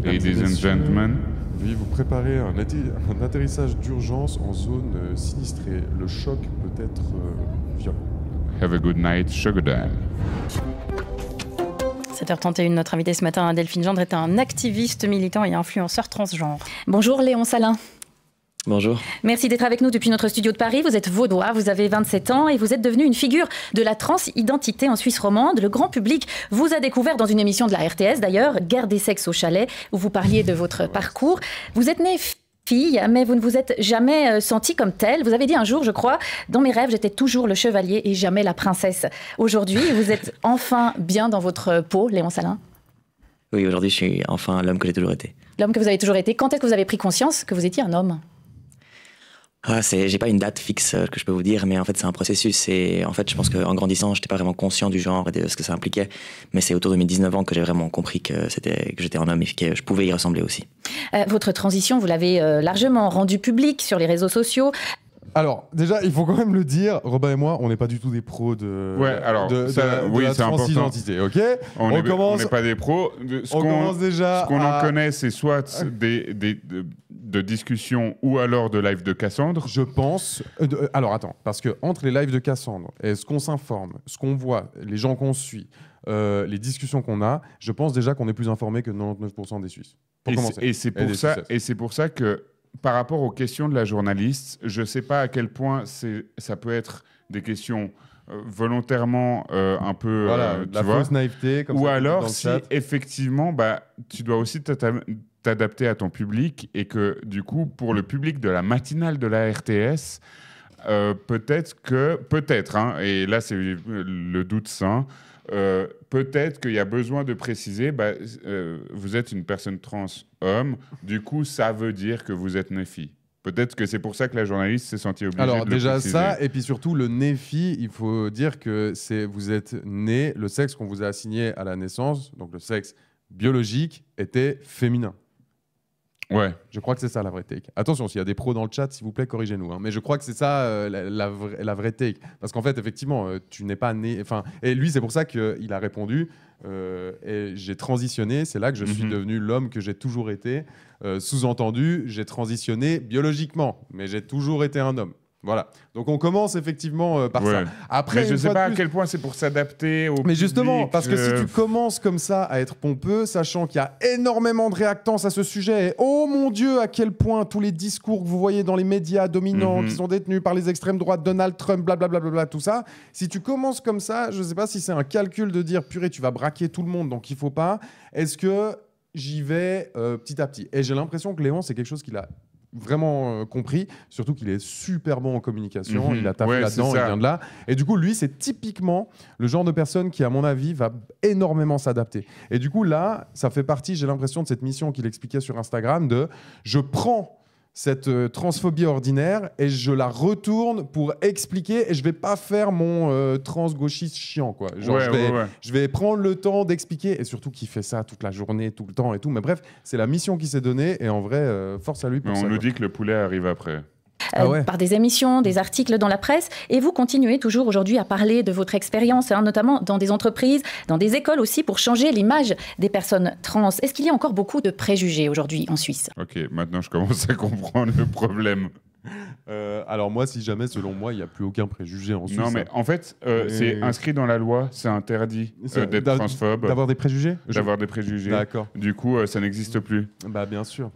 Ladies and gentlemen. Veuillez vous préparer à un atterrissage d'urgence en zone sinistrée. Le choc peut être violent. Have a good night, Sugar Dam. 7h31, notre invité ce matin, Delphine Gendre, est un activiste militant et influenceur transgenre. Bonjour Léon Salin. Bonjour. Merci d'être avec nous depuis notre studio de Paris. Vous êtes vaudois, vous avez 27 ans et vous êtes devenu une figure de la transidentité en Suisse romande. Le grand public vous a découvert dans une émission de la RTS d'ailleurs, Guerre des sexes au chalet, où vous parliez de votre parcours. Vous êtes née fille, mais vous ne vous êtes jamais sentie comme telle. Vous avez dit un jour, je crois, dans mes rêves, j'étais toujours le chevalier et jamais la princesse. Aujourd'hui, vous êtes enfin bien dans votre peau, Léon Salin. Oui, aujourd'hui, je suis enfin l'homme que j'ai toujours été. L'homme que vous avez toujours été. Quand est-ce que vous avez pris conscience que vous étiez un homme ? J'ai pas une date fixe que je peux vous dire, mais en fait c'est un processus. Et en fait, je pense qu'en grandissant, j'étais pas vraiment conscient du genre et de ce que ça impliquait. Mais c'est autour de mes 19 ans que j'ai vraiment compris que j'étais un homme et que je pouvais y ressembler aussi. Votre transition, vous l'avez largement rendue publique sur les réseaux sociaux. Alors, déjà, il faut quand même le dire, Robin et moi, on n'est pas du tout des pros de la transidentité, ok ? On n'est pas des pros. On commence déjà ce qu'on en connaît, c'est soit de discussions ou alors de live de Cassandre. Je pense... alors, attends, parce que entre les lives de Cassandre et ce qu'on s'informe, ce qu'on voit, les gens qu'on suit, les discussions qu'on a, je pense déjà qu'on est plus informés que 99% des Suisses. Et c'est pour ça que par rapport aux questions de la journaliste, je ne sais pas à quel point ça peut être des questions volontairement un peu... Voilà, la fausse naïveté. Comme ou ça, alors, si effectivement, tu dois aussi t'adapter à ton public et que, du coup, pour le public de la matinale de la RTS, peut-être, et là, c'est le doute sain, peut-être qu'il y a besoin de préciser, vous êtes une personne trans homme, du coup, ça veut dire que vous êtes née fille. Peut-être que c'est pour ça que la journaliste s'est sentie obligée de le préciser. Alors déjà ça, et puis surtout le né fille, il faut dire que vous êtes né, le sexe qu'on vous a assigné à la naissance, donc le sexe biologique, était féminin. Ouais. Je crois que c'est ça la vraie take. Attention, s'il y a des pros dans le chat, s'il vous plaît, corrigez-nous. Hein. Mais je crois que c'est ça la vraie take. Parce qu'en fait, effectivement, tu n'es pas né... Et lui, c'est pour ça qu'il a répondu. Et j'ai transitionné. C'est là que je suis devenu l'homme que j'ai toujours été. Sous-entendu, j'ai transitionné biologiquement. Mais j'ai toujours été un homme. Voilà. Donc on commence effectivement par ça. Après, mais je ne sais pas à quel point c'est pour s'adapter au Mais justement, public, parce que si tu commences comme ça à être pompeux, sachant qu'il y a énormément de réactance à ce sujet, et oh mon Dieu, à quel point tous les discours que vous voyez dans les médias dominants qui sont détenus par les extrêmes droites, Donald Trump, blablabla, tout ça, si tu commences comme ça, je ne sais pas si c'est un calcul de dire purée, tu vas braquer tout le monde, donc il ne faut pas. Est-ce que j'y vais petit à petit ? Et j'ai l'impression que Léon, c'est quelque chose qu'il a vraiment compris, surtout qu'il est super bon en communication, il a taffé là-dedans, il vient de là. Et du coup, lui, c'est typiquement le genre de personne qui, à mon avis, va énormément s'adapter. Et du coup, là, ça fait partie, j'ai l'impression, de cette mission qu'il expliquait sur Instagram de « je prends cette transphobie ordinaire et je la retourne pour expliquer et je vais pas faire mon transgauchiste chiant quoi. Genre je vais prendre le temps d'expliquer et surtout qu'il fait ça toute la journée, tout le temps et tout. Mais bref, c'est la mission qui s'est donnée et en vrai, force à lui pour ça. On nous dit que le poulet arrive après. Par des émissions, des articles dans la presse. Et vous continuez toujours aujourd'hui à parler de votre expérience, notamment dans des entreprises, dans des écoles aussi, pour changer l'image des personnes trans. Est-ce qu'il y a encore beaucoup de préjugés aujourd'hui en Suisse ? Ok, maintenant je commence à comprendre le problème. Alors moi, si jamais, selon moi, il n'y a plus aucun préjugé en Suisse. Non, mais en fait, c'est inscrit dans la loi, c'est interdit d'être transphobe. D'avoir des préjugés ? D'avoir des préjugés. D'accord. Du coup, ça n'existe plus. Bah bien sûr.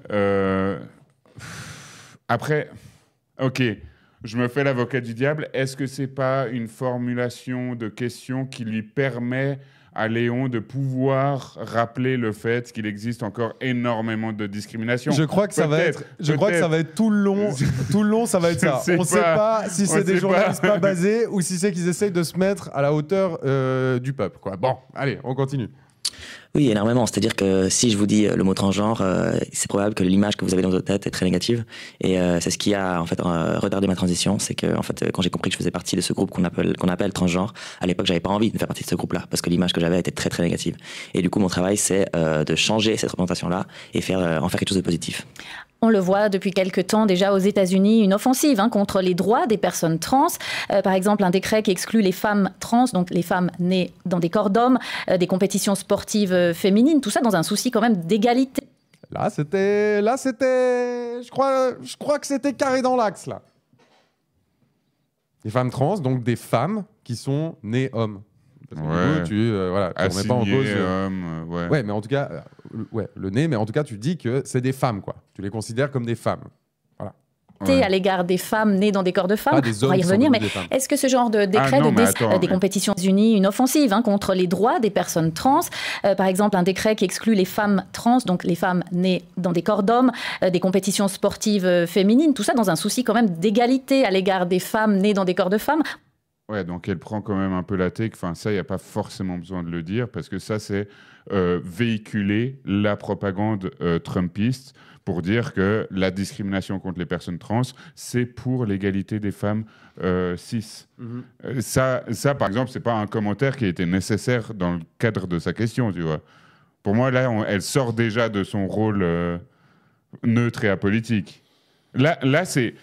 Après... Ok, je me fais l'avocat du diable. Est-ce que c'est pas une formulation de question qui lui permet à Léon de pouvoir rappeler le fait qu'il existe encore énormément de discrimination ? Je crois que ça va être tout le long. Tout le long, ça va être ça. On ne sait pas si c'est des journalistes pas basés ou si c'est qu'ils essayent de se mettre à la hauteur du peuple, quoi. Bon, allez, on continue. Oui, énormément. C'est-à-dire que si je vous dis le mot transgenre, c'est probable que l'image que vous avez dans votre tête est très négative. Et c'est ce qui a en fait retardé ma transition. C'est que en fait, quand j'ai compris que je faisais partie de ce groupe qu'on appelle transgenre, à l'époque, j'avais pas envie de faire partie de ce groupe-là parce que l'image que j'avais était très très négative. Et du coup, mon travail, c'est de changer cette représentation-là et en faire quelque chose de positif. On le voit depuis quelques temps déjà aux États-Unis, une offensive contre les droits des personnes trans. Par exemple, un décret qui exclut les femmes trans, donc les femmes nées dans des corps d'hommes, des compétitions sportives féminines, tout ça dans un souci quand même d'égalité. Là, c'était, je crois que c'était carré dans l'axe, là. Les femmes trans, donc des femmes qui sont nées hommes. Parce que Ouais. du coup, tu remets pas en cause. Ouais. Ouais, mais en tout cas, le nez, mais en tout cas, tu dis que c'est des femmes, quoi. Tu les considères comme des femmes. À l'égard des femmes nées dans des corps de femmes. Pas des On va hommes y qui sont revenir, mais devenus des femmes. est-ce que ce genre de décret non, de mais attends, des mais- compétitions unies, une offensive contre les droits des personnes trans, par exemple un décret qui exclut les femmes trans, donc les femmes nées dans des corps d'hommes, des compétitions sportives féminines, tout ça dans un souci quand même d'égalité à l'égard des femmes nées dans des corps de femmes. Ouais, donc elle prend quand même un peu la tech. Enfin, ça, il n'y a pas forcément besoin de le dire parce que ça, c'est véhiculer la propagande trumpiste pour dire que la discrimination contre les personnes trans, c'est pour l'égalité des femmes cis. Ça, par exemple, c'est pas un commentaire qui a été nécessaire dans le cadre de sa question, tu vois. Pour moi, là, elle sort déjà de son rôle neutre et apolitique. Là, c'est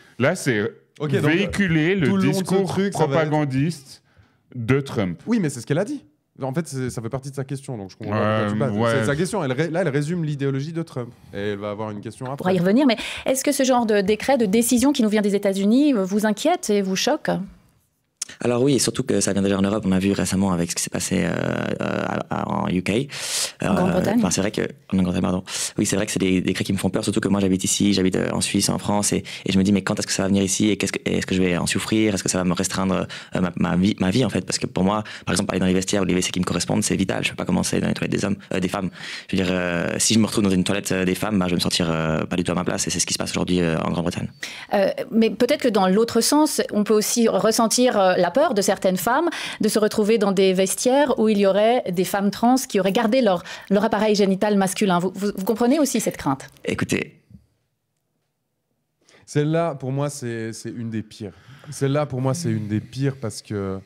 Ok, donc, véhiculer tout le le long de ce discours truc, ça va être- propagandiste de Trump. Oui, mais c'est ce qu'elle a dit. En fait, ça fait partie de sa question, donc je comprends Ouais, pas pourquoi tu bases. ouais. C'est sa question. Elle résume l'idéologie de Trump. Et elle va avoir une question On pourra y après. revenir, mais est-ce que ce genre de décret, de décision qui nous vient des États-Unis vous inquiète et vous choque ? Alors oui, et surtout que ça vient déjà en Europe. On a vu récemment avec ce qui s'est passé en UK. En Grande-Bretagne. Enfin, c'est vrai que en Grande-Bretagne, pardon. Oui, c'est vrai que c'est des décrets qui me font peur. Surtout que moi, j'habite ici, j'habite en Suisse, en France, et je me dis mais quand est-ce que ça va venir ici et est-ce que je vais en souffrir? Est-ce que ça va me restreindre ma vie en fait? Parce que pour moi, par exemple, aller dans les vestiaires ou les WC qui me correspondent, c'est vital. Je peux pas commencer dans les toilettes des femmes. Je veux dire, si je me retrouve dans une toilette des femmes, bah, je vais me sentir pas du tout à ma place. Et c'est ce qui se passe aujourd'hui en Grande-Bretagne. Mais peut-être que dans l'autre sens, on peut aussi ressentir la peur de certaines femmes de se retrouver dans des vestiaires où il y aurait des femmes trans qui auraient gardé leur appareil génital masculin. Vous comprenez aussi cette crainte? Écoutez, Celle-là, pour moi, c'est une des pires. Celle-là, pour moi, c'est une des pires parce que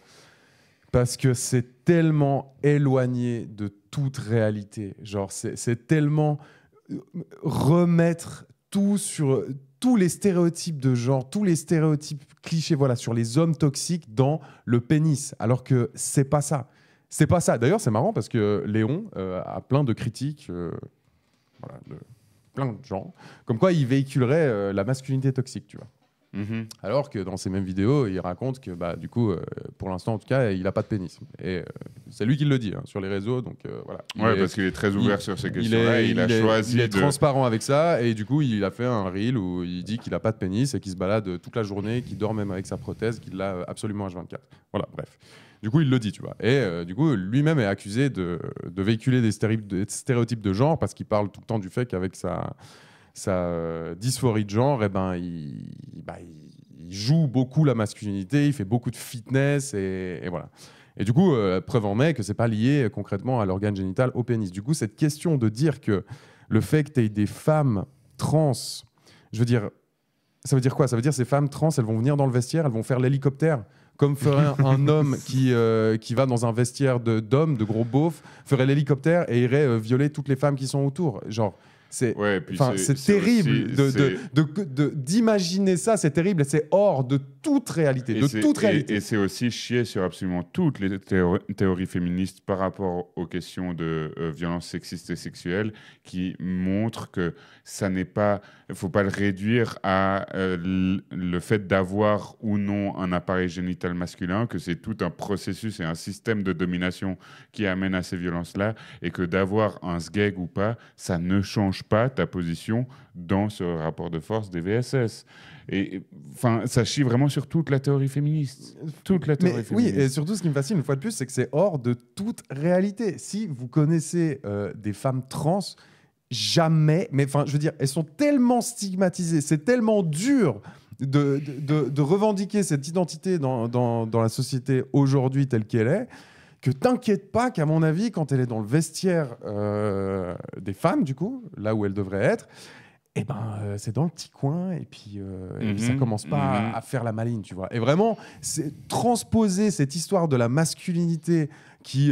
c'est tellement éloigné de toute réalité. Genre, c'est tellement remettre tout sur tous les stéréotypes de genre, tous les stéréotypes clichés, voilà, sur les hommes toxiques dans le pénis, alors que c'est pas ça. C'est pas ça. D'ailleurs, c'est marrant parce que Léon a plein de critiques, voilà, de plein de gens, comme quoi il véhiculerait la masculinité toxique, tu vois. Alors que dans ces mêmes vidéos, il raconte que, bah, du coup, pour l'instant, en tout cas, il n'a pas de pénis. Et c'est lui qui le dit hein, sur les réseaux. Donc, voilà. Ouais, parce qu'il est très ouvert sur ces questions-là. Il a choisi il est de... transparent avec ça. Et du coup, il a fait un reel où il dit qu'il n'a pas de pénis et qu'il se balade toute la journée, qu'il dort même avec sa prothèse, qu'il l'a absolument H24. Voilà, bref. Du coup, il le dit, tu vois. Et du coup, lui-même est accusé de véhiculer des stéréotypes de genre parce qu'il parle tout le temps du fait qu'avec sa dysphorie de genre, eh ben, il joue beaucoup la masculinité, il fait beaucoup de fitness et voilà. Et du coup, preuve en est que c'est pas lié concrètement à l'organe génital, au pénis. Du coup, cette question de dire que le fait que tu aies des femmes trans, je veux dire, ça veut dire quoi? Ça veut dire ces femmes trans, elles vont venir dans le vestiaire, elles vont faire l'hélicoptère comme ferait un homme qui va dans un vestiaire d'hommes, de gros beaufs, ferait l'hélicoptère et irait violer toutes les femmes qui sont autour. Genre, c'est terrible d'imaginer ça, c'est terrible, c'est hors de toute réalité. Et c'est aussi chier sur absolument toutes les théories féministes par rapport aux questions de violence sexiste et sexuelle qui montrent que ça n'est pas... Il ne faut pas le réduire à le fait d'avoir ou non un appareil génital masculin, que c'est tout un processus et un système de domination qui amène à ces violences-là, et que d'avoir un sgeg ou pas, ça ne change pas ta position dans ce rapport de force des VSS. Et enfin, ça chie vraiment sur toute la théorie féministe. Toute la théorie féministe. Oui, et surtout, ce qui me fascine, une fois de plus, c'est que c'est hors de toute réalité. Si vous connaissez des femmes trans, jamais, mais enfin, je veux dire, elles sont tellement stigmatisées, c'est tellement dur de revendiquer cette identité dans la société aujourd'hui telle qu'elle est, que t'inquiète pas qu'à mon avis, quand elle est dans le vestiaire des femmes, du coup, là où elle devrait être, eh ben, c'est dans le petit coin, et puis ça commence pas à faire la maline, tu vois. Et vraiment, c'est transposer cette histoire de la masculinité qui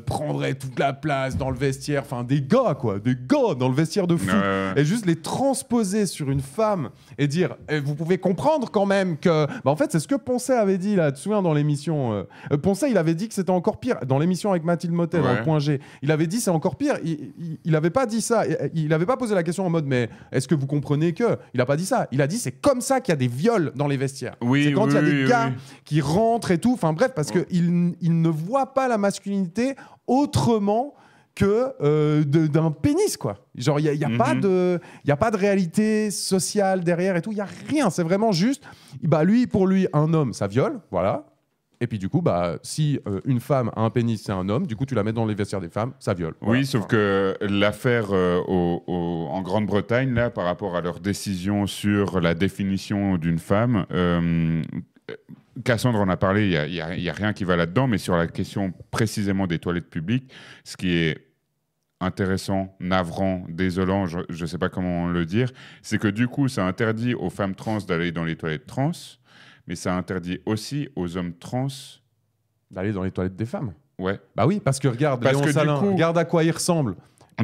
prendraient toute la place dans le vestiaire, enfin des gars dans le vestiaire de foot, et juste les transposer sur une femme et dire vous pouvez comprendre quand même que en fait c'est ce que Poncet avait dit là, tu te souviens dans l'émission Poncet il avait dit que c'était encore pire dans l'émission avec Mathilde Mottet dans le point G, il avait dit c'est encore pire, il avait pas dit ça, il avait pas posé la question en mode mais est-ce que vous comprenez que, il a pas dit ça, il a dit c'est comme ça qu'il y a des viols dans les vestiaires, c'est quand il y a des gars qui rentrent et tout, enfin bref parce que il ne voit pas la masculinité autrement que d'un pénis, quoi. Genre, il n'y a, pas de réalité sociale derrière et tout. Il n'y a rien. C'est vraiment juste, pour lui, un homme, ça viole, voilà. Et puis, du coup, si une femme a un pénis, c'est un homme, du coup, tu la mets dans les vestiaires des femmes, ça viole. Voilà. Oui, sauf que l'affaire en Grande-Bretagne, là, par rapport à leur décision sur la définition d'une femme... Cassandre en a parlé, il n'y a rien qui va là-dedans, mais sur la question précisément des toilettes publiques, ce qui est intéressant, navrant, désolant, je ne sais pas comment le dire, c'est que du coup, ça interdit aux femmes trans d'aller dans les toilettes trans, mais ça interdit aussi aux hommes trans d'aller dans les toilettes des femmes. Ouais. Bah oui, parce que regarde, Léon Salin, regarde à quoi il ressemble.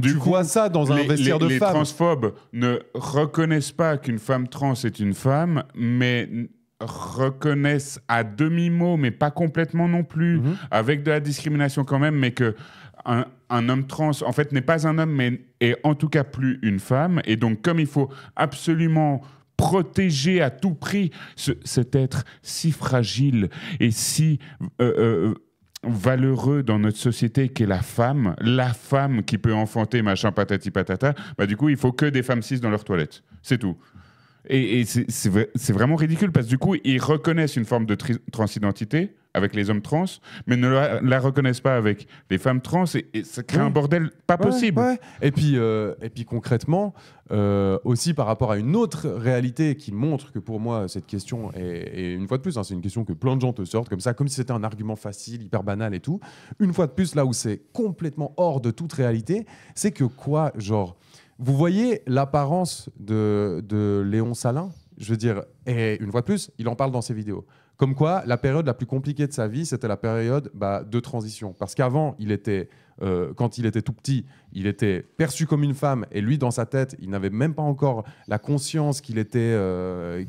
Tu vois ça dans un vestiaire de femme. Les transphobes ne reconnaissent pas qu'une femme trans est une femme, mais... reconnaissent à demi-mot, mais pas complètement non plus, avec de la discrimination quand même, mais que un homme trans, en fait, n'est pas un homme, mais est en tout cas plus une femme. Et donc, comme il faut absolument protéger à tout prix cet être si fragile et si... valeureux dans notre société qu'est la femme qui peut enfanter, machin, patati patata, du coup, il faut que des femmes cis dans leurs toilettes. C'est tout. Et c'est vraiment ridicule parce que du coup, ils reconnaissent une forme de transidentité avec les hommes trans, mais ne la reconnaissent pas avec les femmes trans et ça crée un bordel pas possible. Ouais. Et puis concrètement, aussi par rapport à une autre réalité qui montre que pour moi, cette question, et une fois de plus, c'est une question que plein de gens te sortent comme ça, comme si c'était un argument facile, hyper banal et tout. Une fois de plus, là où c'est complètement hors de toute réalité, c'est que quoi, genre... Vous voyez l'apparence de Léon Salin, je veux dire, et une fois de plus, il en parle dans ses vidéos. Comme quoi, la période la plus compliquée de sa vie, c'était la période de transition. Parce qu'avant, quand il était tout petit, il était perçu comme une femme, et lui, dans sa tête, il n'avait même pas encore la conscience qu'il était un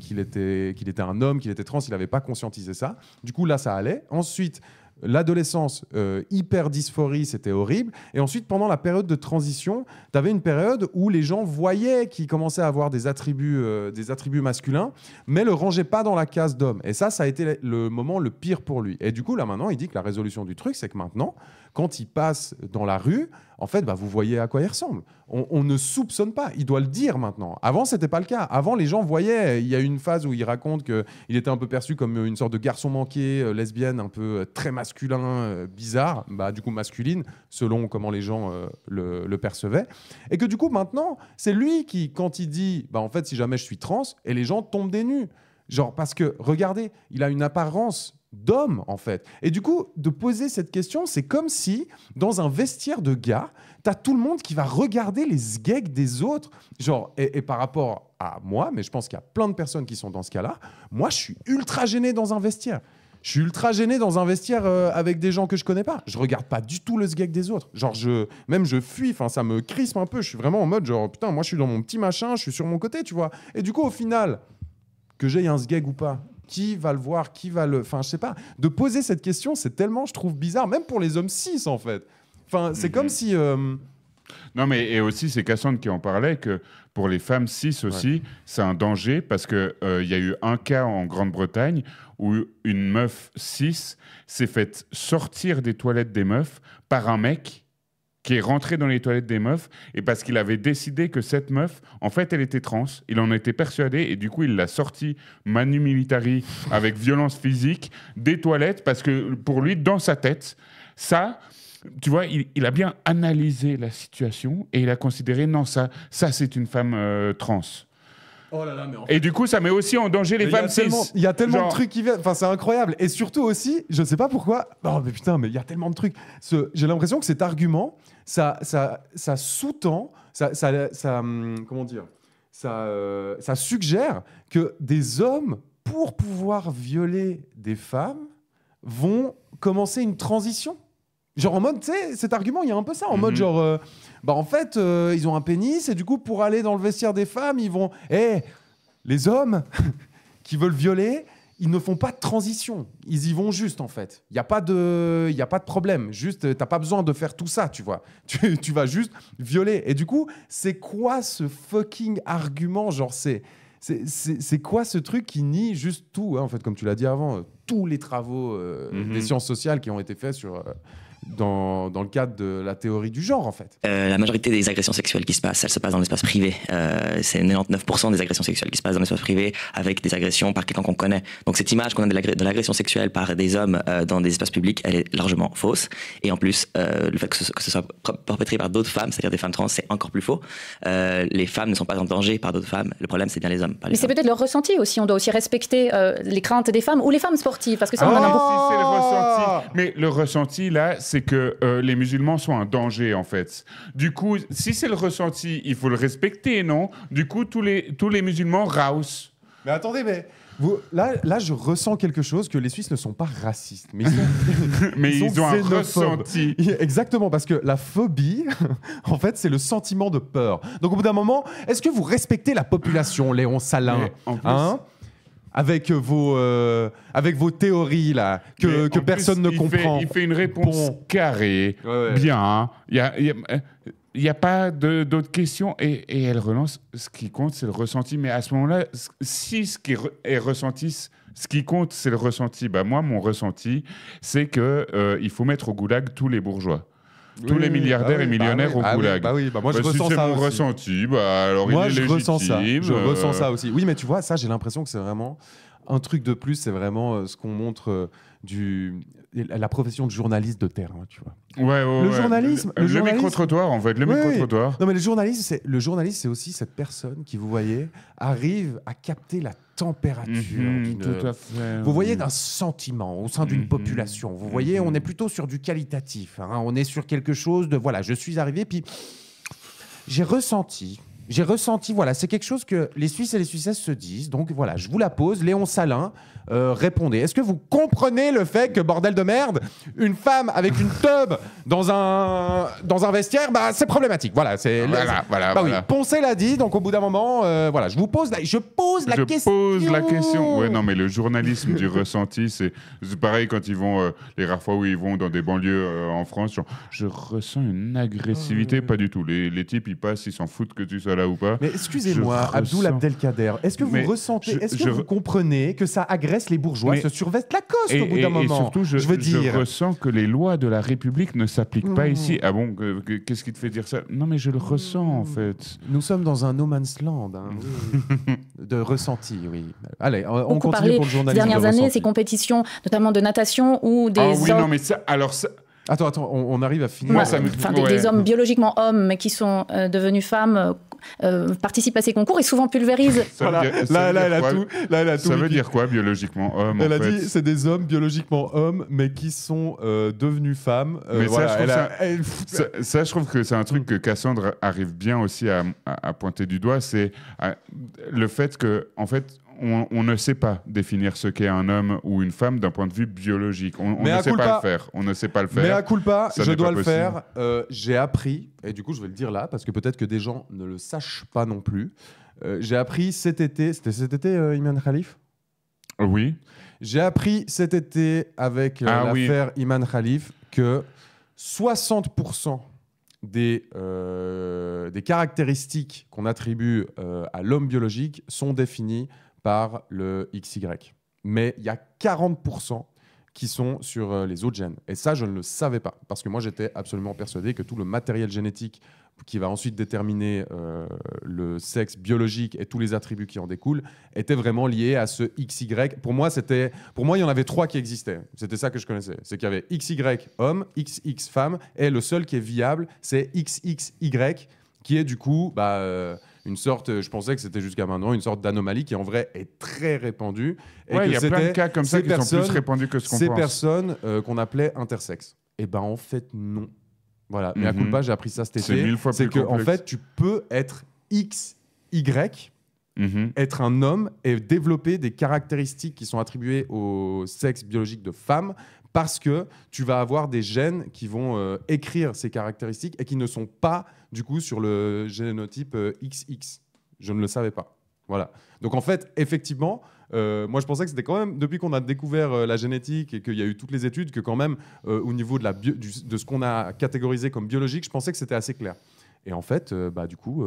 homme, qu'il était trans, il n'avait pas conscientisé ça. Du coup, là, ça allait. Ensuite... l'adolescence, hyper dysphorie, c'était horrible. Et ensuite, pendant la période de transition, tu avais une période où les gens voyaient qu'il commençait à avoir des attributs masculins, mais le rangeaient pas dans la case d'homme. Et ça a été le moment le pire pour lui. Et du coup, là, maintenant, il dit que la résolution du truc, c'est que maintenant, quand il passe dans la rue, en fait, vous voyez à quoi il ressemble. On ne soupçonne pas. Il doit le dire maintenant. Avant, c'était pas le cas. Avant, les gens voyaient. Il y a une phase où il raconte qu'il était un peu perçu comme une sorte de garçon manqué, lesbienne, un peu très masculin, bizarre, du coup masculine, selon comment les gens le percevaient. Et que du coup, maintenant, c'est lui qui, quand il dit, en fait, si jamais je suis trans, et les gens tombent des nues. Genre, parce que, regardez, il a une apparence d'homme, en fait. Et du coup, de poser cette question, c'est comme si, dans un vestiaire de gars, t'as tout le monde qui va regarder les sgegs des autres. Genre, et par rapport à moi, mais je pense qu'il y a plein de personnes qui sont dans ce cas-là, moi, je suis ultra gêné dans un vestiaire. Je suis ultra gêné dans un vestiaire avec des gens que je connais pas. Je regarde pas du tout le sgeg des autres. Genre, je fuis, ça me crispe un peu. Je suis vraiment en mode, genre, putain, moi, je suis dans mon petit machin, je suis sur mon côté, tu vois. Et du coup, au final, que j'aie un sgeg ou pas, qui va le voir, qui va le... Enfin, je sais pas. De poser cette question, c'est tellement, je trouve, bizarre, même pour les hommes cis, en fait. Enfin, c'est comme si... Non, mais et aussi, c'est Cassandre qui en parlait, que pour les femmes cis aussi, c'est un danger, parce qu'il y a eu un cas en Grande-Bretagne où une meuf cis s'est faite sortir des toilettes des meufs par un mec qui est rentré dans les toilettes des meufs, et parce qu'il avait décidé que cette meuf, en fait, elle était trans. Il en était persuadé, et du coup, il l'a sortie manu militari, avec violence physique, des toilettes, parce que pour lui, dans sa tête, ça... Tu vois, il a bien analysé la situation, et il a considéré, non, ça c'est une femme trans. Oh là là, mais en fait... Et du coup, ça met aussi en danger les femmes cis. Il y a tellement de trucs qui viennent. Enfin, c'est incroyable. Et surtout aussi, je sais pas pourquoi. Oh, mais putain, mais il y a tellement de trucs. J'ai l'impression que cet argument, ça sous-tend, comment dire, ça suggère que des hommes, pour pouvoir violer des femmes, vont commencer une transition. Genre en mode, tu sais, cet argument, il y a un peu ça, en mode genre, en fait, ils ont un pénis et du coup, pour aller dans le vestiaire des femmes, ils vont... les hommes qui veulent violer, ils ne font pas de transition. Ils y vont juste, en fait. Il n'y a pas de problème. Juste, t'as pas besoin de faire tout ça, tu vois. Tu vas juste violer. Et du coup, c'est quoi ce fucking argument? Genre, c'est quoi ce truc qui nie juste tout, hein, en fait, comme tu l'as dit avant, tous les travaux des sciences sociales qui ont été faits sur... dans le cadre de la théorie du genre, en fait. La majorité des agressions sexuelles qui se passent, elles se passent dans l'espace privé. C'est 99% des agressions sexuelles qui se passent dans l'espace privé avec des agressions par quelqu'un qu'on connaît. Donc cette image qu'on a de l'agression sexuelle par des hommes dans des espaces publics, elle est largement fausse. Et en plus, le fait que ce soit perpétré par d'autres femmes, c'est-à-dire des femmes trans, c'est encore plus faux. Les femmes ne sont pas en danger par d'autres femmes. Le problème, c'est bien les hommes. Mais c'est peut-être leur ressenti aussi. On doit aussi respecter les craintes des femmes ou les femmes sportives, parce que ça, on en a beaucoup. Si, c'est le ressenti. Mais le ressenti, là, c'est que les musulmans sont un danger, en fait. Du coup, si c'est le ressenti, il faut le respecter, non? Du coup, tous les musulmans raus. Mais attendez, là, je ressens quelque chose, que les Suisses ne sont pas racistes. Mais ils sont, mais ils ont un xénophobes. ressenti. Exactement, parce que la phobie, en fait, c'est le sentiment de peur. Donc, au bout d'un moment, est-ce que vous respectez la population, Léon Salin, hein, avec vos théories là que personne ne comprend. Il fait une réponse carrée, bien. Il n'y a pas d'autres questions et elle relance. Ce qui compte, c'est le ressenti. Mais à ce moment-là, si ce qui est ressenti, ce qui compte, c'est le ressenti. Bah moi, mon ressenti, c'est que il faut mettre au goulag tous les bourgeois. Tous les milliardaires et millionnaires au goulag. Moi, je ressens si ça c'est mon aussi. ressenti, alors moi, il est je légitime. ressens ça. Je ressens ça aussi. Oui, mais tu vois, ça, j'ai l'impression que c'est vraiment un truc de plus. C'est vraiment ce qu'on montre la profession de journaliste de terrain, tu vois. Le journalisme. Le micro-trottoir, en fait. Le micro-trottoir. Non, mais le journaliste, c'est aussi cette personne qui, vous voyez, arrive à capter la température. Tout à fait. Vous voyez, d'un sentiment au sein d'une population. Vous voyez, on est plutôt sur du qualitatif. Hein. On est sur quelque chose de, voilà, je suis arrivé, puis j'ai ressenti, voilà, c'est quelque chose que les Suisses et les Suissesses se disent. Donc voilà, je vous la pose. Léon Salin, répondez. Est-ce que vous comprenez le fait que, bordel de merde, une femme avec une teub dans un vestiaire, c'est problématique. Voilà, voilà. Oui, Poncet l'a dit, donc au bout d'un moment, voilà, je pose la question. Je pose la question. Ouais, non, mais le journalisme du ressenti, c'est pareil quand ils vont, les rares fois où ils vont dans des banlieues en France, genre, je ressens une agressivité, pas du tout. Les types, ils passent, ils s'en foutent que tu sois là ou pas. Mais excusez-moi, Abdoul Abdelkader, est-ce que vous ressentez, est-ce que vous comprenez que ça agresse les bourgeois, se survestent Lacoste au bout d'un moment? Et surtout, je ressens que les lois de la République ne s'appliquent pas ici. Ah bon, qu'est-ce qui te fait dire ça? Non, mais je le ressens, en fait. Nous sommes dans un no man's land, de ressenti, oui. Allez, on continue pour le journalisme. Ces dernières années, ces compétitions, notamment de natation ou des hommes... non, mais ça, alors ça... Attends, on arrive à finir. Des hommes biologiquement hommes, mais qui sont devenus femmes, participent à ces concours et souvent pulvérisent. Elle a tout. Ça veut dire quoi, biologiquement homme? Elle a dit, c'est des hommes biologiquement hommes, mais qui sont devenus femmes. Mais ça, je trouve que c'est un truc que Cassandre arrive bien aussi à pointer du doigt, c'est le fait que, en fait, on ne sait pas définir ce qu'est un homme ou une femme d'un point de vue biologique. On ne sait pas le faire. On ne sait pas le faire. Mais à culpa, je dois le faire. J'ai appris, et du coup je vais le dire là, parce que peut-être que des gens ne le sachent pas non plus. J'ai appris cet été, c'était cet été, Iman Khalif? Oui. J'ai appris cet été avec l'affaire Iman Khalif que 60% des caractéristiques qu'on attribue à l'homme biologique sont définies par le XY. Mais il y a 40% qui sont sur les autres gènes. Et ça, je ne le savais pas. Parce que moi, j'étais absolument persuadé que tout le matériel génétique qui va ensuite déterminer le sexe biologique et tous les attributs qui en découlent était vraiment lié à ce XY. Pour moi, il y en avait 3 qui existaient. C'était ça que je connaissais. C'est qu'il y avait XY homme, XX femme, et le seul qui est viable, c'est XXY, qui est du coup... une sorte, je pensais que c'était jusqu'à maintenant, une sorte d'anomalie qui en vrai est très répandue. Il y a plein de cas comme ça qui sont plus répandus que ce qu'on pense. Ces personnes qu'on appelait intersexes. Et en fait, non. Voilà. Mais à culpa, j'ai appris ça cet été. C'est qu'en fait, tu peux être XY, être un homme et développer des caractéristiques qui sont attribuées au sexe biologique de femme parce que tu vas avoir des gènes qui vont écrire ces caractéristiques et qui ne sont pas du coup sur le génotype XX. Je ne le savais pas. Voilà. Donc en fait, effectivement, moi je pensais que c'était quand même, depuis qu'on a découvert la génétique et qu'il y a eu toutes les études, que quand même, au niveau de, de ce qu'on a catégorisé comme biologique, je pensais que c'était assez clair. Et en fait, du coup,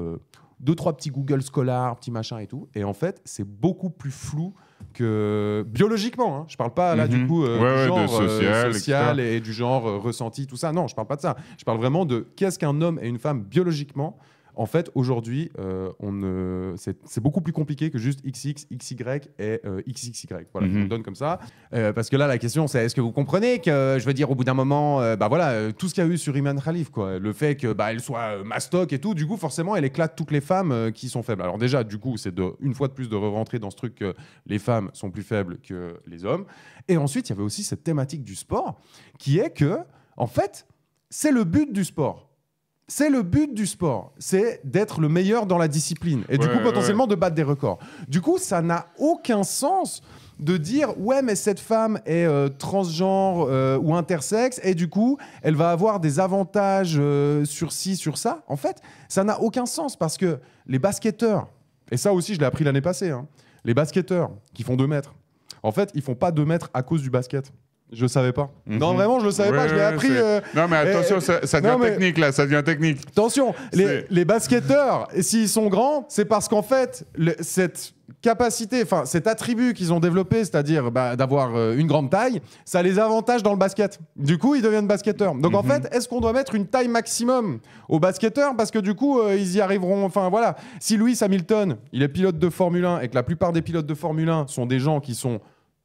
2-3 petits Google Scholar, petits machins et tout. Et en fait, c'est beaucoup plus flou que biologiquement. Hein. Je parle pas là du coup du genre social et du genre ressenti, tout ça. Non, je parle pas de ça. Je parle vraiment de qu'est-ce qu'un homme et une femme biologiquement. En fait, aujourd'hui, c'est beaucoup plus compliqué que juste XX, XY et XXY. Voilà, je vous le donne comme ça. Parce que là, la question, c'est est-ce que vous comprenez que, je veux dire, au bout d'un moment, tout ce qu'il y a eu sur Iman Khalif, quoi, le fait qu'elle soit mastoc et tout, du coup, forcément, elle éclate toutes les femmes qui sont faibles. Alors déjà, du coup, c'est une fois de plus de rentrer dans ce truc que les femmes sont plus faibles que les hommes. Et ensuite, il y avait aussi cette thématique du sport, qui est que, en fait, c'est le but du sport. C'est le but du sport, c'est d'être le meilleur dans la discipline et du coup potentiellement de battre des records. Du coup, ça n'a aucun sens de dire ouais mais cette femme est transgenre ou intersexe et du coup elle va avoir des avantages sur ci, sur ça. En fait, ça n'a aucun sens parce que les basketteurs, et ça aussi je l'ai appris l'année passée, hein, les basketteurs qui font 2 mètres, en fait ils font pas 2 mètres à cause du basket. Je le savais pas. Non, vraiment, je le savais pas. Je l'ai appris. Non, mais attention, ça devient technique, là. Ça devient technique. Attention, les basketteurs, s'ils sont grands, c'est parce qu'en fait, cette capacité, enfin, cet attribut qu'ils ont développé, c'est-à-dire d'avoir une grande taille, ça les avantage dans le basket. Du coup, ils deviennent basketteurs. Donc, en fait, est-ce qu'on doit mettre une taille maximum aux basketteurs parce que du coup, ils y arriveront. Enfin, voilà. Si Lewis Hamilton, il est pilote de Formule 1 et que la plupart des pilotes de Formule 1 sont des gens qui sont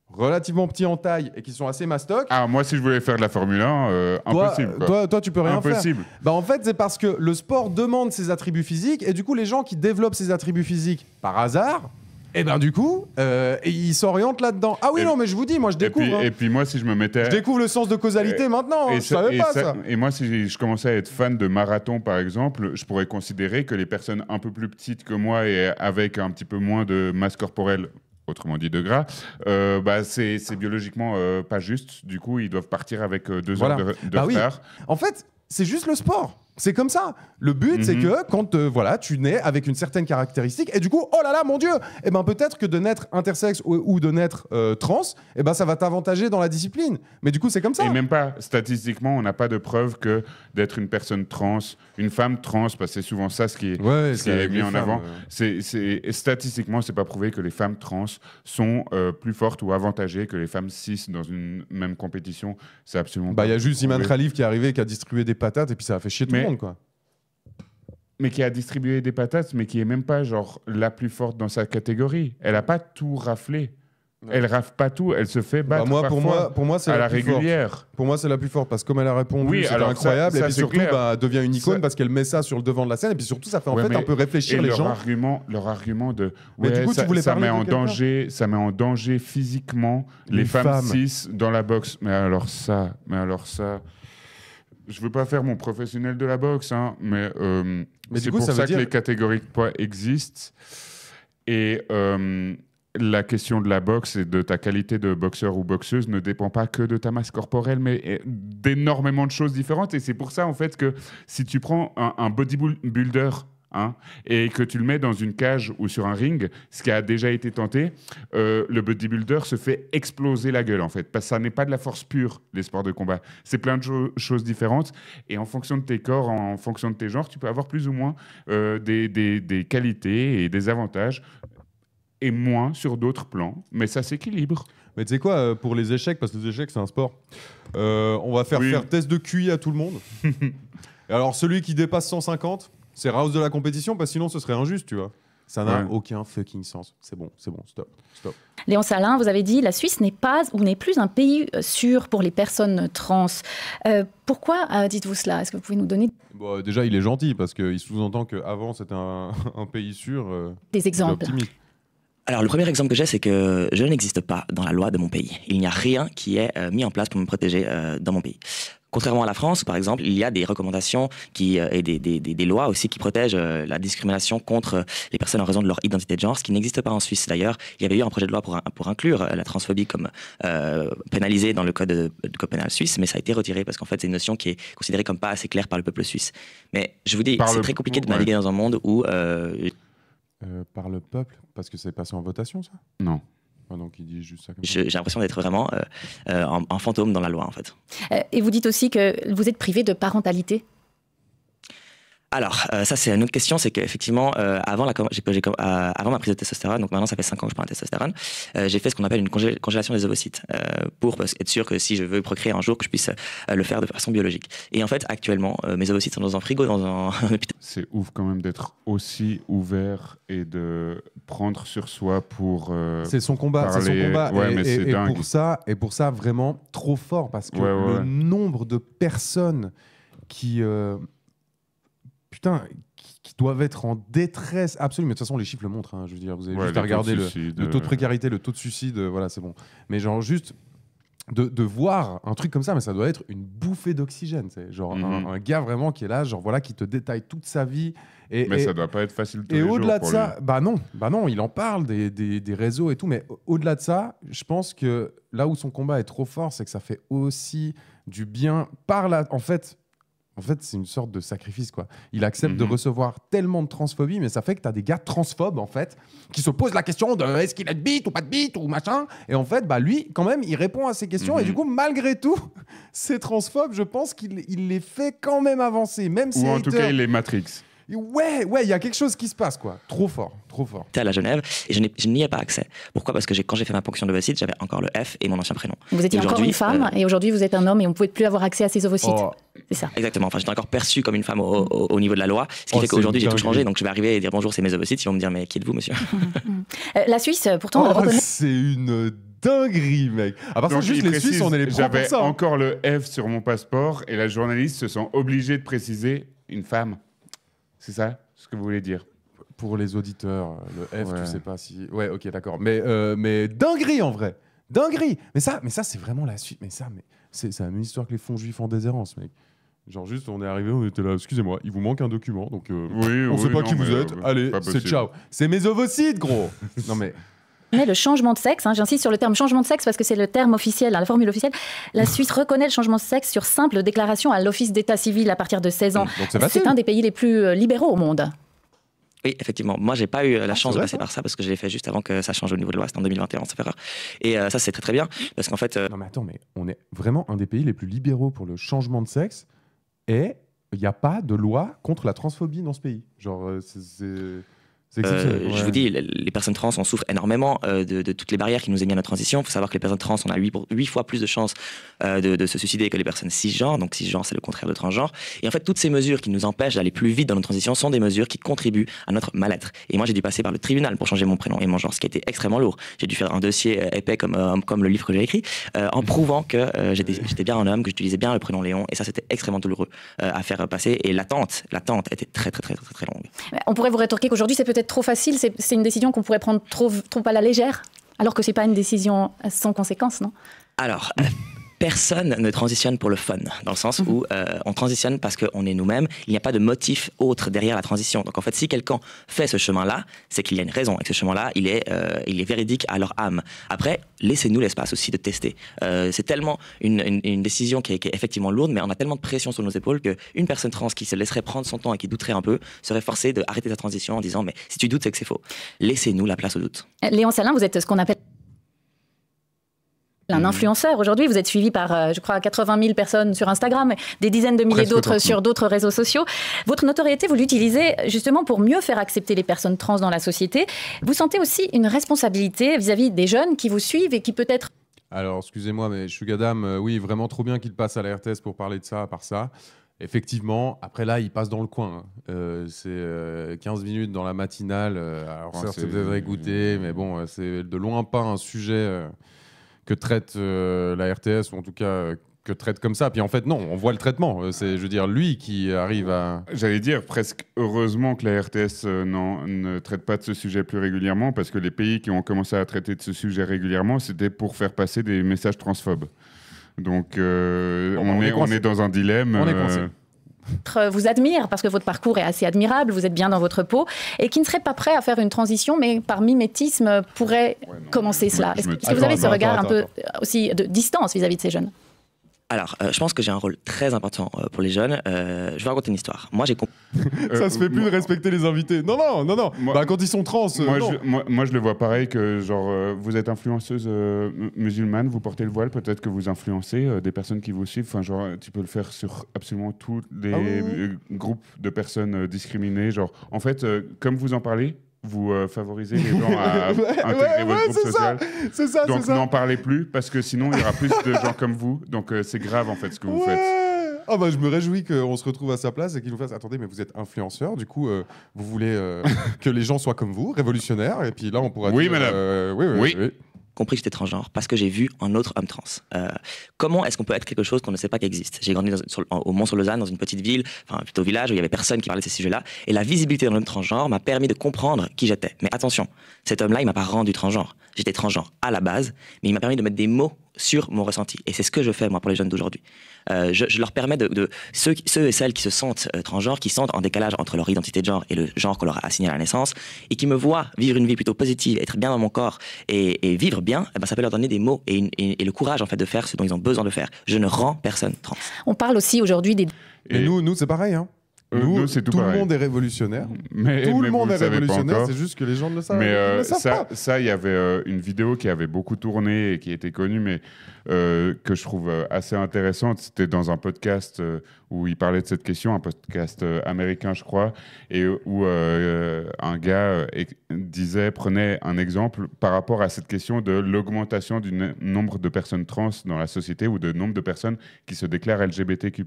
relativement petits en taille et qui sont assez mastoc. Ah, moi, si je voulais faire de la Formule 1, impossible. Toi, tu peux rien impossible. Faire. En fait, c'est parce que le sport demande ses attributs physiques et du coup, les gens qui développent ces attributs physiques par hasard, du coup, ils s'orientent là-dedans. Ah oui, non, mais je vous dis, moi, je découvre. Et puis moi, si je me mettais... Je découvre le sens de causalité maintenant. Je savais pas ça. Et moi, si je commençais à être fan de marathon, par exemple, je pourrais considérer que les personnes un peu plus petites que moi et avec un petit peu moins de masse corporelle, autrement dit de gras, c'est biologiquement pas juste. Du coup, ils doivent partir avec 2 heures de retard. Oui. En fait, c'est juste le sport. C'est comme ça. Le but, c'est que quand tu nais avec une certaine caractéristique, et du coup, oh là là, mon Dieu, peut-être que de naître intersexe ou de naître trans, ça va t'avantager dans la discipline. Mais du coup, c'est comme ça. Et même pas, statistiquement, on n'a pas de preuve que d'être une personne trans, une femme trans, parce que c'est souvent ça ce qui est mis en avant. Statistiquement, c'est pas prouvé que les femmes trans sont plus fortes ou avantagées que les femmes cis dans une même compétition. C'est absolument pas. Il y a juste Iman Khalif qui est arrivé, qui a distribué des patates, et puis ça a fait chier tout le monde. Quoi. Mais qui a distribué des patates, mais qui est même pas genre la plus forte dans sa catégorie. Elle a pas tout raflé. Elle rafle pas tout, elle se fait battre pour moi, c'est à la régulière. Forte. Pour moi, c'est la plus forte parce que comme elle a répondu, c'était incroyable. Et puis surtout, devient une icône parce qu'elle met ça sur le devant de la scène. Et puis surtout, ça fait en fait un peu réfléchir les gens. Leur argument de ça met en danger physiquement les femmes cis dans la boxe. Mais alors ça. Je veux pas faire mon professionnel de la boxe, hein, mais c'est pour ça que les catégories de poids existent. Et la question de la boxe et de ta qualité de boxeur ou boxeuse ne dépend pas que de ta masse corporelle, mais d'énormément de choses différentes. Et c'est pour ça, en fait, que si tu prends un bodybuilder et que tu le mets dans une cage ou sur un ring, ce qui a déjà été tenté, le bodybuilder se fait exploser la gueule, en fait, parce que ça n'est pas de la force pure, les sports de combat. C'est plein de choses différentes, et en fonction de tes corps, en fonction de tes genres, tu peux avoir plus ou moins des qualités et des avantages, et moins sur d'autres plans, mais ça s'équilibre. Mais tu sais quoi, pour les échecs, parce que les échecs, c'est un sport, on va faire test de QI à tout le monde. Et alors, celui qui dépasse 150... c'est Rouse de la compétition, parce que sinon ce serait injuste, tu vois. Ça n'a aucun fucking sens. C'est bon, stop. Léon Salin, vous avez dit la Suisse n'est plus un pays sûr pour les personnes trans. Pourquoi dites-vous cela? Est-ce que vous pouvez nous donner déjà, il est gentil, parce qu'il sous-entend qu'avant c'était un pays sûr. Des exemples. Alors, le premier exemple que j'ai, c'est que je n'existe pas dans la loi de mon pays. Il n'y a rien qui est mis en place pour me protéger dans mon pays. Contrairement à la France, par exemple, il y a des recommandations et des lois aussi qui protègent la discrimination contre les personnes en raison de leur identité de genre, ce qui n'existe pas en Suisse. D'ailleurs, il y avait eu un projet de loi pour inclure la transphobie comme pénalisée dans le code pénal suisse, mais ça a été retiré parce qu'en fait, c'est une notion qui est considérée comme pas assez claire par le peuple suisse. Mais je vous dis, c'est très compliqué de naviguer dans un monde où... par le peuple? Parce que c'est passé en votation, ça? Non. Ah, donc il dit juste ça comme ça. J'ai l'impression d'être vraiment un fantôme dans la loi, en fait. Et vous dites aussi que vous êtes privé de parentalité. Alors, ça c'est une autre question, c'est qu'effectivement, avant ma prise de testostérone, donc maintenant ça fait 5 ans que je prends la testostérone, j'ai fait ce qu'on appelle une congélation des ovocytes, pour être sûr que si je veux procréer un jour, que je puisse le faire de façon biologique. Et en fait, actuellement, mes ovocytes sont dans un frigo, dans un hôpital. C'est ouf quand même d'être aussi ouvert et de prendre sur soi pour c'est son combat, parler. C'est son combat. Ouais, et, mais c'est dingue. Pour ça, vraiment trop fort, parce que le nombre de personnes qui... qui doivent être en détresse absolue. Mais de toute façon, les chiffres le montrent. Hein, je veux dire, vous avez juste à regarder le taux de précarité, le taux de suicide, voilà, c'est bon. Mais genre, juste de voir un truc comme ça, mais ça doit être une bouffée d'oxygène. Genre un gars vraiment qui est là, genre voilà, qui te détaille toute sa vie. Mais ça doit pas être facile tous les jours. Et au-delà de ça, bah non, il en parle des réseaux et tout. Mais au-delà de ça, je pense que là où son combat est trop fort, c'est que ça fait aussi du bien par là. En fait, c'est une sorte de sacrifice, quoi. Il accepte de recevoir tellement de transphobie, mais ça fait que tu as des gars transphobes, en fait, qui se posent la question de est-ce qu'il a de bite ou pas de bite ou machin. Et en fait, bah, lui, quand même, il répond à ces questions. Et du coup, malgré tout, ces transphobes, je pense qu'il les fait quand même avancer. Même ou en tout cas, il les Matrix. Ouais, il y a quelque chose qui se passe, quoi. Trop fort. J'étais à la Genève et je n'y ai pas accès. Pourquoi ? Parce que quand j'ai fait ma ponction d'ovocytes, j'avais encore le F et mon ancien prénom. Vous étiez encore une femme et aujourd'hui vous êtes un homme et on ne pouvait plus avoir accès à ces ovocytes. Oh. C'est ça. Exactement. Enfin, j'étais encore perçu comme une femme au niveau de la loi. Ce qui fait qu'aujourd'hui j'ai tout changé. Donc je vais arriver et dire bonjour, c'est mes ovocytes. Ils vont me dire mais qui êtes-vous, monsieur ? La Suisse, pourtant, reconnaît... c'est une dinguerie, mec. À part ça, juste les Suisses, on est les pros pour ça. J'avais encore le F sur mon passeport et la journaliste se sent obligée de préciser une femme. C'est ça ce que vous voulez dire? Pour les auditeurs, le F, tu sais pas si... Ouais, ok, d'accord. Mais dinguerie, en vrai. Dinguerie. Mais ça c'est vraiment la suite. Mais c'est la même histoire que les fonds juifs en déshérence, mec. Genre juste, on est arrivé, on était là, excusez-moi, il vous manque un document, donc on sait pas qui vous êtes. Allez, c'est ciao. C'est mes ovocytes, gros. Non mais... Mais le changement de sexe, j'insiste sur le terme changement de sexe parce que c'est le terme officiel, la formule officielle. La Suisse reconnaît le changement de sexe sur simple déclaration à l'office d'état civil à partir de 16 ans. C'est un des pays les plus libéraux au monde. Oui, effectivement. Moi, j'ai pas eu la chance de passer par ça parce que je l'ai fait juste avant que ça change au niveau de loi. C'était en 2021, ça fait rare. Et ça, c'est très très bien parce qu'en fait... Non mais attends, mais on est vraiment un des pays les plus libéraux pour le changement de sexe et il n'y a pas de loi contre la transphobie dans ce pays. Genre, je vous dis, les personnes trans, on souffre énormément de toutes les barrières qui nous ont mis à notre transition. Il faut savoir que les personnes trans, on a 8 fois plus de chances de se suicider que les personnes cisgenres. Donc cisgenre, c'est le contraire de transgenre. Et en fait, toutes ces mesures qui nous empêchent d'aller plus vite dans notre transition sont des mesures qui contribuent à notre mal-être. Et moi, j'ai dû passer par le tribunal pour changer mon prénom et mon genre, ce qui a été extrêmement lourd. J'ai dû faire un dossier épais comme le livre que j'ai écrit, en prouvant que j'étais bien un homme, que j'utilisais bien le prénom Léon. Et ça, c'était extrêmement douloureux à faire passer. Et l'attente était très, très, très, très, très longue. On pourrait vous rétorquer qu'aujourd'hui, c'est peut-être trop facile, c'est une décision qu'on pourrait prendre trop à la légère, alors que c'est pas une décision sans conséquence, non ? Alors, personne ne transitionne pour le fun, dans le sens où on transitionne parce qu'on est nous-mêmes, il n'y a pas de motif autre derrière la transition. Donc en fait, si quelqu'un fait ce chemin-là, c'est qu'il y a une raison, et que ce chemin-là, il est véridique à leur âme. Après, laissez-nous l'espace aussi de tester. C'est tellement une décision qui est effectivement lourde, mais on a tellement de pression sur nos épaules qu'une personne trans qui se laisserait prendre son temps et qui douterait un peu serait forcée d'arrêter sa transition en disant « mais si tu doutes, c'est que c'est faux ». Laissez-nous la place au doute. Léon Salin, vous êtes ce qu'on appelle un influenceur. Aujourd'hui, vous êtes suivi par, je crois, 80 000 personnes sur Instagram, des dizaines de milliers d'autres sur d'autres réseaux sociaux. Votre notoriété, vous l'utilisez justement pour mieux faire accepter les personnes trans dans la société. Vous sentez aussi une responsabilité vis-à-vis des jeunes qui vous suivent et qui peut-être... Alors, excusez-moi, mais Sugadam, oui, vraiment trop bien qu'il passe à la RTS pour parler de ça, à part ça. Effectivement, après là, il passe dans le coin. C'est 15 minutes dans la matinale. Alors certes, c'est peut-être écouté, mais bon, c'est de loin pas un sujet... que traite la RTS, ou en tout cas que traite comme ça. Puis en fait, non, on voit le traitement. C'est, je veux dire, lui qui arrive à... J'allais dire, presque heureusement que la RTS ne traite pas de ce sujet plus régulièrement, parce que les pays qui ont commencé à traiter de ce sujet régulièrement, c'était pour faire passer des messages transphobes. Donc, on est dans un dilemme. On est coincé. Vous admire parce que votre parcours est assez admirable, vous êtes bien dans votre peau et qui ne serait pas prêt à faire une transition mais par mimétisme pourrait commencer cela. Est-ce que vous avez ce regard un peu aussi de distance vis-à-vis de ces jeunes? Alors, je pense que j'ai un rôle très important pour les jeunes. Je vais raconter une histoire. Moi, j'ai ça se fait plus de respecter les invités. Non. Quand ils sont trans, moi, je le vois pareil que, genre, vous êtes influenceuse musulmane, vous portez le voile, peut-être que vous influencez des personnes qui vous suivent. Enfin, genre, tu peux le faire sur absolument tous les groupes de personnes discriminées. Genre, en fait, comme vous en parlez, vous favorisez les gens à intégrer votre groupe social. C'est ça. Donc n'en parlez plus, parce que sinon il y aura plus de gens comme vous. Donc c'est grave en fait ce que vous faites. Ah bah je me réjouis qu'on se retrouve à sa place et qu'il nous fasse attendez, mais vous êtes influenceur, du coup vous voulez que les gens soient comme vous, révolutionnaires, et puis là on pourra oui, dire madame. Oui. compris que j'étais transgenre parce que j'ai vu un autre homme trans. Comment est-ce qu'on peut être quelque chose qu'on ne sait pas qui existe? J'ai grandi au Mont-sur-Lausanne, dans une petite ville, enfin plutôt village, où il y avait personne qui parlait de ces sujets-là, et la visibilité d'un homme transgenre m'a permis de comprendre qui j'étais. Mais attention, cet homme-là, il m'a pas rendu transgenre. J'étais transgenre à la base, mais il m'a permis de mettre des mots sur mon ressenti. Et c'est ce que je fais, moi, pour les jeunes d'aujourd'hui. Je leur permets ceux et celles qui se sentent transgenres, qui sentent en décalage entre leur identité de genre et le genre qu'on leur a assigné à la naissance, et qui me voient vivre une vie plutôt positive, être bien dans mon corps et vivre bien, eh ben, ça peut leur donner des mots et le courage en fait, de faire ce dont ils ont besoin de faire. Je ne rends personne trans. On parle aussi aujourd'hui des... Et nous c'est pareil, hein. Nous, c'est tout le monde est révolutionnaire. Tout le monde est révolutionnaire, c'est juste que les gens ne le savent, ne savent pas. Ça, il y avait une vidéo qui avait beaucoup tourné et qui était connue, mais que je trouve assez intéressante. C'était dans un podcast où il parlait de cette question, un podcast américain, je crois, et où un gars prenait un exemple par rapport à cette question de l'augmentation du nombre de personnes trans dans la société ou de nombre de personnes qui se déclarent LGBTQ+.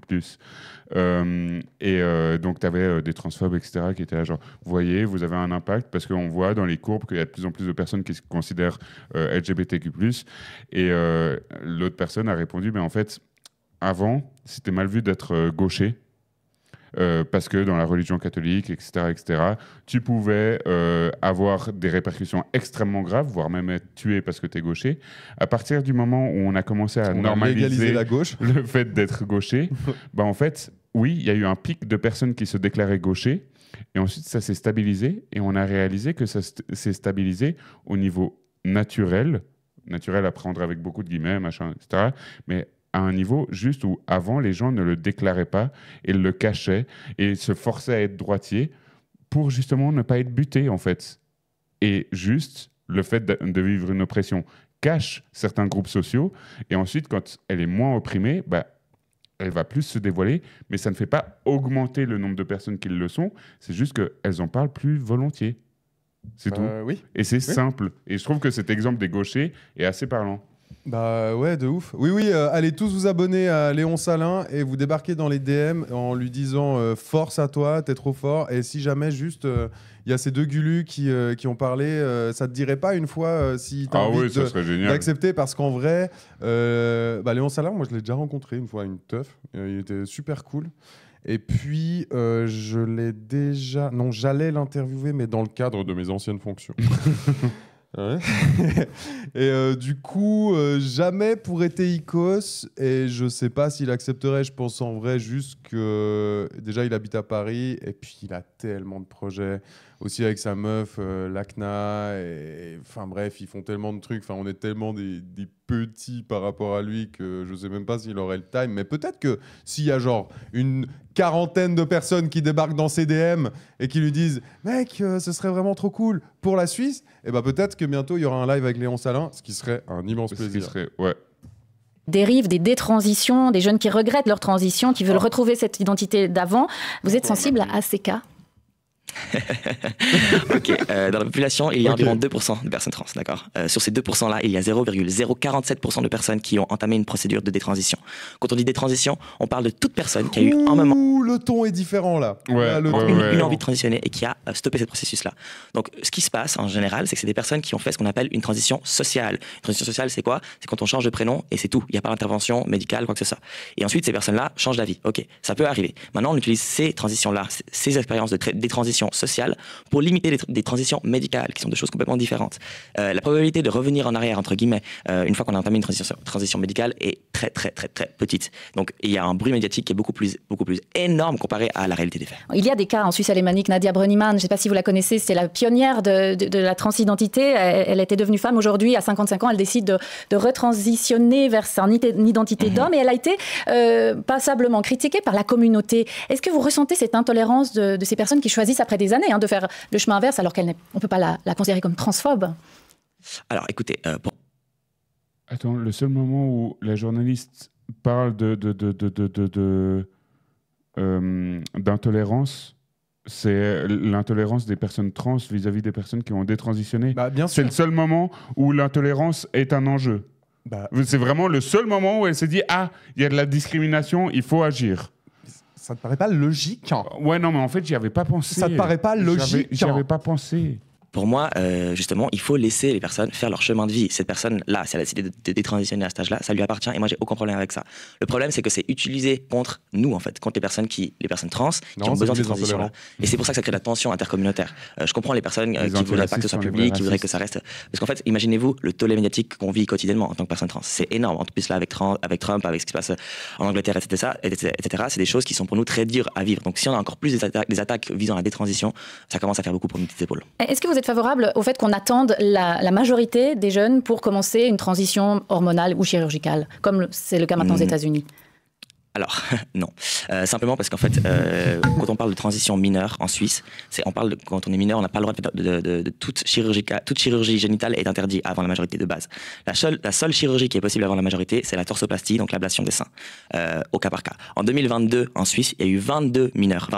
Donc, tu avais des transphobes, etc., qui étaient là, genre, vous voyez, vous avez un impact parce qu'on voit dans les courbes qu'il y a de plus en plus de personnes qui se considèrent LGBTQ+. Et l'autre personne a répondu, mais en fait, avant, c'était mal vu d'être gaucher. Parce que dans la religion catholique, etc., tu pouvais avoir des répercussions extrêmement graves, voire même être tué parce que tu es gaucher. À partir du moment où on a commencé à normaliser la gauche. Le fait d'être gaucher, bah en fait, oui, il y a eu un pic de personnes qui se déclaraient gauchers, et ensuite ça s'est stabilisé, et on a réalisé que ça s'est stabilisé au niveau naturel à prendre avec beaucoup de guillemets, machin, etc., mais à un niveau juste où avant les gens ne le déclaraient pas et le cachaient et se forçaient à être droitiers pour justement ne pas être butés en fait. Et juste le fait de vivre une oppression cache certains groupes sociaux, et ensuite quand elle est moins opprimée, bah, elle va plus se dévoiler, mais ça ne fait pas augmenter le nombre de personnes qui le sont, c'est juste qu'elles en parlent plus volontiers. C'est tout. Oui. Et c'est simple. Et je trouve que cet exemple des gauchers est assez parlant. Bah ouais, de ouf. Oui, allez tous vous abonner à Léon Salin et vous débarquez dans les DM en lui disant force à toi, t'es trop fort. Et si jamais juste il y a ces deux Gulus qui ont parlé, ça te dirait pas une fois si t'as envie d'accepter, parce qu'en vrai, Léon Salin, moi je l'ai déjà rencontré une fois, une teuf. Il était super cool. Et puis, j'allais l'interviewer, mais dans le cadre de mes anciennes fonctions. Ouais. Et du coup, jamais pour Eteikos, et je sais pas s'il accepterait. Je pense en vrai juste que déjà il habite à Paris, et puis il a tellement de projets aussi avec sa meuf, Lacna, et enfin bref, ils font tellement de trucs. Enfin, on est tellement des petits par rapport à lui que je sais même pas s'il aurait le time. Mais peut-être que s'il y a genre une quarantaine de personnes qui débarquent dans ses DM et qui lui disent mec, ce serait vraiment trop cool pour la Suisse, et ben peut-être que bientôt il y aura un live avec Léon Salin, ce qui serait un immense plaisir. Dérive des détransitions, des jeunes qui regrettent leur transition, qui veulent retrouver cette identité d'avant. Vous êtes sensible à ces cas? Ok, dans la population, il y a environ 2% de personnes trans, d'accord. Sur ces 2%-là, il y a 0,047% de personnes qui ont entamé une procédure de détransition. Quand on dit détransition, on parle de toute personne qui a eu un moment... le ton est différent là. Une envie de transitionner et qui a stoppé ce processus-là. Donc, ce qui se passe en général, c'est que c'est des personnes qui ont fait ce qu'on appelle une transition sociale. Une transition sociale, c'est quoi? C'est quand on change de prénom et c'est tout. Il n'y a pas d'intervention médicale, quoi que ce soit. Et ensuite, ces personnes-là changent d'avis. Ok, ça peut arriver. Maintenant, on utilise ces transitions-là, ces expériences de détransition transition sociale pour limiter des transitions médicales, qui sont deux choses complètement différentes. La probabilité de revenir en arrière, entre guillemets, une fois qu'on a entamé une transition médicale, est très, très, très, très petite. Donc, il y a un bruit médiatique qui est beaucoup plus énorme comparé à la réalité des faits. Il y a des cas en Suisse alémanique. Nadia Brönnimann, je ne sais pas si vous la connaissez, c'est la pionnière de la transidentité. Elle était devenue femme. Aujourd'hui, à 55 ans, elle décide de retransitionner vers son identité d'homme, et elle a été passablement critiquée par la communauté. Est-ce que vous ressentez cette intolérance de ces personnes qui choisissent après des années de faire le chemin inverse, alors qu'on ne peut pas la considérer comme transphobe? Alors, écoutez... Attends, le seul moment où la journaliste parle d'intolérance, c'est l'intolérance des personnes trans vis-à-vis des personnes qui ont détransitionné. C'est le seul moment où l'intolérance est un enjeu. C'est vraiment le seul moment où elle s'est dit « Ah, il y a de la discrimination, il faut agir ». Ça te paraît pas logique? Ouais, non, mais en fait, j'y avais pas pensé. Ça te paraît pas logique? J'y avais pas pensé. Pour moi, justement, il faut laisser les personnes faire leur chemin de vie. Cette personne-là, si elle a décidé de détransitionner à cet âge-là, ça lui appartient, et moi, j'ai aucun problème avec ça. Le problème, c'est que c'est utilisé contre nous, en fait, contre les personnes trans qui ont besoin de cette transition-là. Et c'est pour ça que ça crée la tension intercommunautaire. Je comprends les personnes qui ne voudraient pas que ce soit public, qui voudraient que ça reste... Parce qu'en fait, imaginez-vous le tollé médiatique qu'on vit quotidiennement en tant que personne trans. C'est énorme. En plus, là, avec Trump, avec ce qui se passe en Angleterre, etc., c'est des choses qui sont pour nous très dures à vivre. Donc, si on a encore plus des attaques visant la détransition, ça commence à faire beaucoup pour nos petites épaules. Est-ce que vous êtes favorable au fait qu'on attende la majorité des jeunes pour commencer une transition hormonale ou chirurgicale, comme c'est le cas maintenant aux États-Unis? Alors, non. Simplement parce qu'en fait, quand on parle de transition mineure en Suisse, quand on est mineur, on n'a pas le droit de toute chirurgie génitale est interdite avant la majorité de base. La seule chirurgie qui est possible avant la majorité, c'est la torsoplastie, donc l'ablation des seins, au cas par cas. En 2022, en Suisse, il y a eu 22 mineurs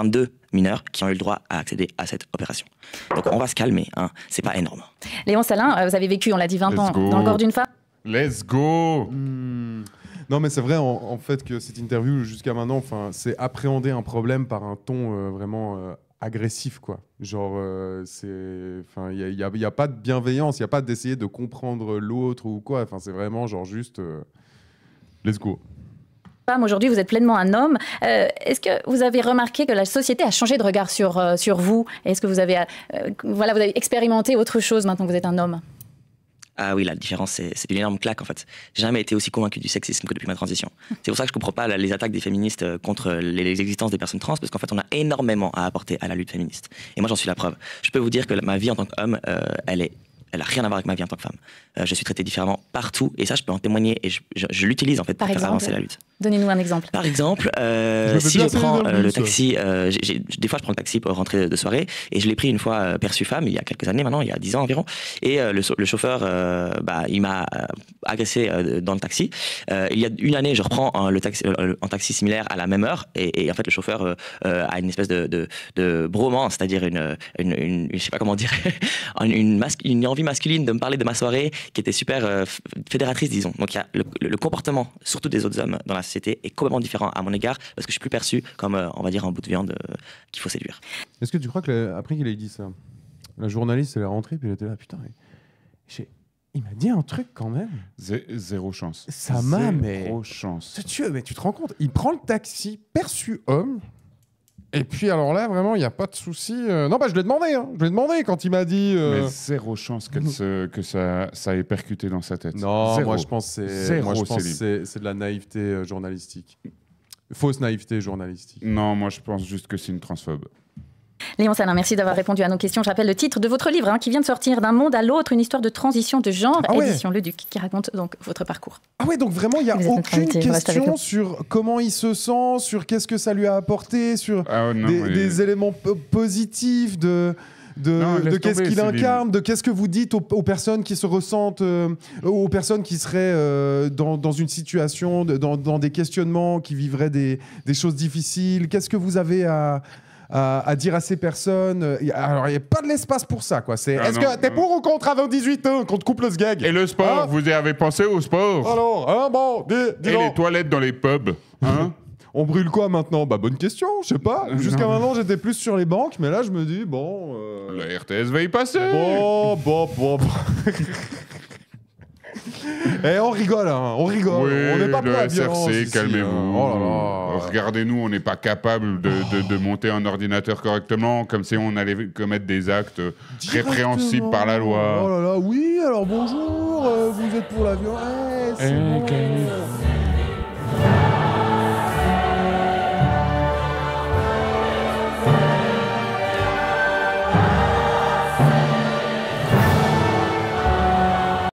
qui ont eu le droit à accéder à cette opération. Donc on va se calmer, hein. C'est pas énorme. Léon Salin, vous avez vécu, on l'a dit, 20 ans dans le corps d'une femme. Let's go. Non, mais c'est vrai en fait que cette interview jusqu'à maintenant, c'est appréhender un problème par un ton vraiment agressif, quoi. Genre, il y a pas de bienveillance, il y a pas d'essayer de comprendre l'autre ou quoi. C'est vraiment genre juste let's go. Aujourd'hui, vous êtes pleinement un homme. Est-ce que vous avez remarqué que la société a changé de regard sur vous? Est-ce que vous avez expérimenté autre chose maintenant que vous êtes un homme? Ah oui, la différence, c'est une énorme claque en fait. J'ai jamais été aussi convaincu du sexisme que depuis ma transition. C'est pour ça que je comprends pas les attaques des féministes contre les existences des personnes trans, parce qu'en fait, on a énormément à apporter à la lutte féministe. Et moi, j'en suis la preuve. Je peux vous dire que ma vie en tant qu'homme, elle a rien à voir avec ma vie en tant que femme. Je suis traité différemment partout, et ça, je peux en témoigner, et je l'utilise en fait pour faire avancer la lutte. Donnez-nous un exemple. Par exemple, si je prends le taxi, des fois je prends le taxi pour rentrer de soirée, et je l'ai pris une fois perçu femme, il y a quelques années maintenant, il y a 10 ans environ, et le chauffeur, il m'a agressé dans le taxi. Il y a une année, je reprends un taxi similaire à la même heure, et en fait le chauffeur a une espèce de bromance, c'est-à-dire je sais pas comment dire, une envie masculine de me parler de ma soirée qui était super fédératrice, disons. Donc il y a le comportement, surtout des autres hommes dans la société, est complètement différent à mon égard, parce que je suis plus perçu comme, on va dire, un bout de viande qu'il faut séduire. Est-ce que tu crois qu'après qu'il ait dit ça, la journaliste, elle est rentrée, puis elle était là, putain, il m'a dit un truc quand même. Zéro chance. Ça m'a, mais... Zéro chance. Mais tu te rends compte, il prend le taxi perçu homme, et puis alors là, vraiment, il n'y a pas de souci. Non, je l'ai demandé. Je l'ai demandé quand il m'a dit... Mais zéro chance que ça ait percuté dans sa tête. Non, zéro. moi je pense que c'est de la naïveté journalistique. Fausse naïveté journalistique. Non, moi je pense juste que c'est une transphobe. Léon Salin, merci d'avoir répondu à nos questions. Je rappelle le titre de votre livre qui vient de sortir, D'un monde à l'autre, une histoire de transition de genre, édition Le Duc, qui raconte donc votre parcours. Ah ouais, donc vraiment, il n'y a aucune question sur comment il se sent, sur qu'est-ce que ça lui a apporté, sur des éléments positifs, de qu'est-ce qu'il incarne, de qu'est-ce que vous dites aux personnes qui se ressentent, aux personnes qui seraient dans une situation, dans des questionnements, qui vivraient des choses difficiles. Qu'est-ce que vous avez à dire à ces personnes? Alors, il n'y a pas de l'espace pour ça, quoi. Est-ce que t'es pour ou contre avant 18 ans, qu'on te coupe le sgeg? Et le sport, vous y avez pensé au sport? Alors, dis les toilettes dans les pubs, On brûle quoi maintenant? Bonne question, je sais pas. Jusqu'à maintenant, j'étais plus sur les banques, mais là, je me dis, La RTS va y passer. Bon. On rigole, hein, on rigole. Oui, on n'est pas pour le la violence SRC, ici, calmez-vous. hein. Oh là là. Regardez-nous, on n'est pas capable de monter un ordinateur correctement, comme si on allait commettre des actes répréhensibles par la loi. Oh là là, oui, alors bonjour, vous êtes pour la violence. C'est bon.